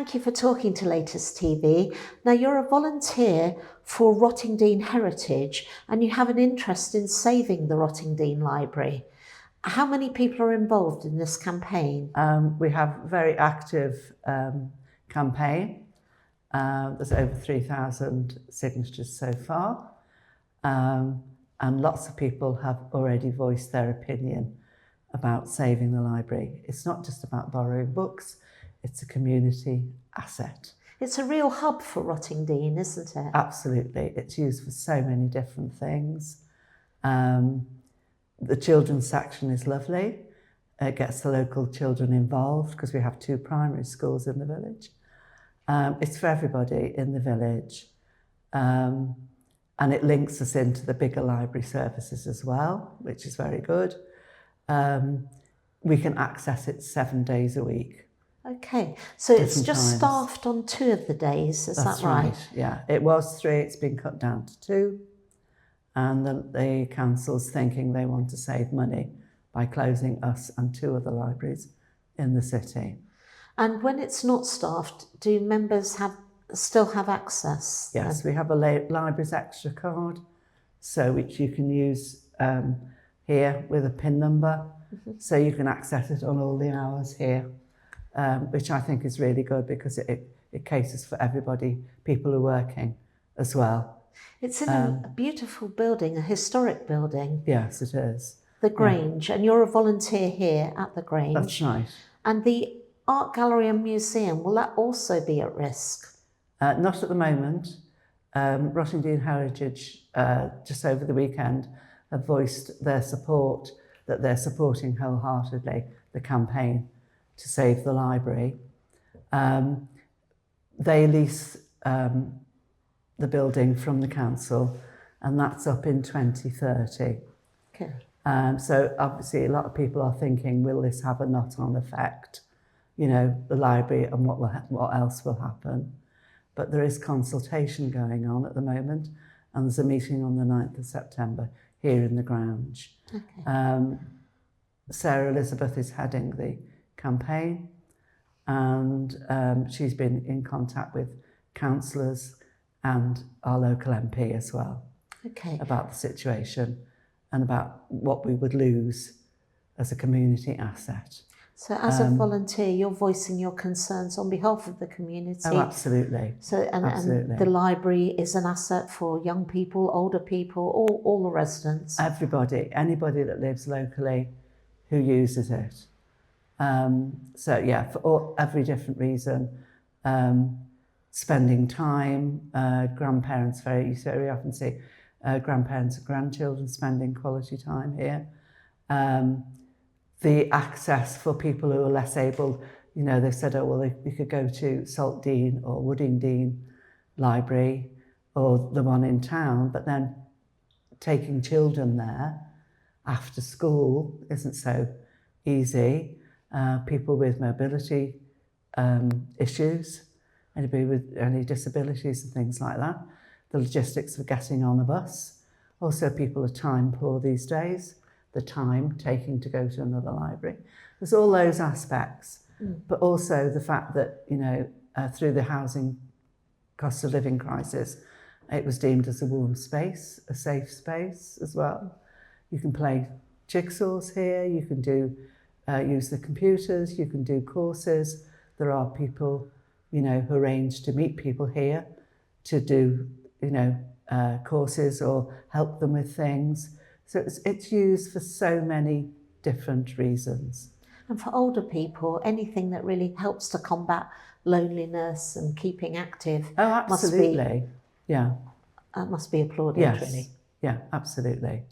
thank you for talking to Latest TV. Now, you're a volunteer for Rottingdean Heritage and you have an interest in saving the Rottingdean Library. How many people are involved in this campaign? We have a very active campaign. There's over 3,000 signatures so far. And lots of people have already voiced their opinion about saving the library. It's not just about borrowing books, it's a community asset. It's a real hub for Rottingdean, isn't it? Absolutely. It's used for so many different things. The children's section is lovely. It gets the local children involved because we have 2 primary schools in the village. It's for everybody in the village. And it links us into the bigger library services as well, which is very good. We can access it 7 days a week. Okay, so it's Different just times. staffed on 2 of the days, is That's that right? Yeah, it was 3, it's been cut down to 2. And the council's thinking they want to save money by closing us and 2 other libraries in the city. And when it's not staffed, do members still have access? Yes, we have a libraries extra card, so which you can use here with a PIN number, so you can access it on all the hours here, which I think is really good because it caters for everybody, people who are working as well. It's in a beautiful building, a historic building. Yes, it is. The Grange, and you're a volunteer here at the Grange. That's right. And the Art Gallery and Museum, will that also be at risk? Not at the moment. Rottingdean Heritage, just over the weekend, have voiced their support, that they're supporting wholeheartedly the campaign to save the library. They lease the building from the council, and that's up in 2030. Okay. So obviously a lot of people are thinking, will this have a knock-on effect? You know, the library and what else will happen? But there is consultation going on at the moment, and there's a meeting on the 9th of September here in the Grange. Okay. Sarah Elizabeth is heading the campaign, and she's been in contact with councillors and our local MP as well. Okay. About the situation and about what we would lose as a community asset. So as a volunteer, you're voicing your concerns on behalf of the community. Oh, absolutely. So, and the library is an asset for young people, older people, all the residents. Everybody, anybody that lives locally who uses it. So yeah, for every different reason. Spending time, grandparents, you very often see grandparents and grandchildren spending quality time here. The access for people who are less able, you know, they said, oh, well, we could go to Saltdean or Woodingdean Library or the one in town, but then taking children there after school isn't so easy. People with mobility issues, anybody with any disabilities and things like that, the logistics of getting on a bus. Also, people are time poor these days, the time taking to go to another library. There's all those aspects, but also the fact that, you know, through the housing cost of living crisis, it was deemed as a warm space, a safe space as well. You can play jigsaws here, you can do use the computers, you can do courses. There are people, you know, who arrange to meet people here to do, you know, courses or help them with things. So it's used for so many different reasons. And for older people, anything that really helps to combat loneliness and keeping active. Oh, absolutely. Must be applauded, yes. Really. Yeah, absolutely.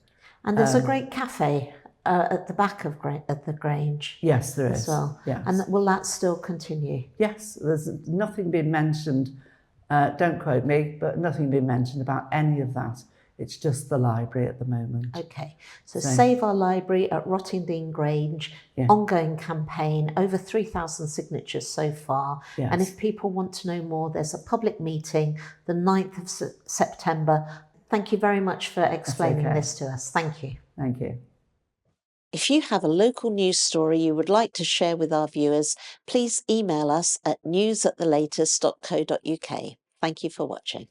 And there's a great cafe at the back of the Grange. Yes, there is. As well. Yes. And will that still continue? Yes, there's nothing been mentioned, don't quote me, but nothing been mentioned about any of that. It's just the library at the moment. Okay, so Save Our Library at Rottingdean Grange, ongoing campaign, over 3,000 signatures so far. Yes. And if people want to know more, there's a public meeting the 9th of September. Thank you very much for explaining this to us. Thank you. Thank you. If you have a local news story you would like to share with our viewers, please email us at news@thelatest.co.uk. Thank you for watching.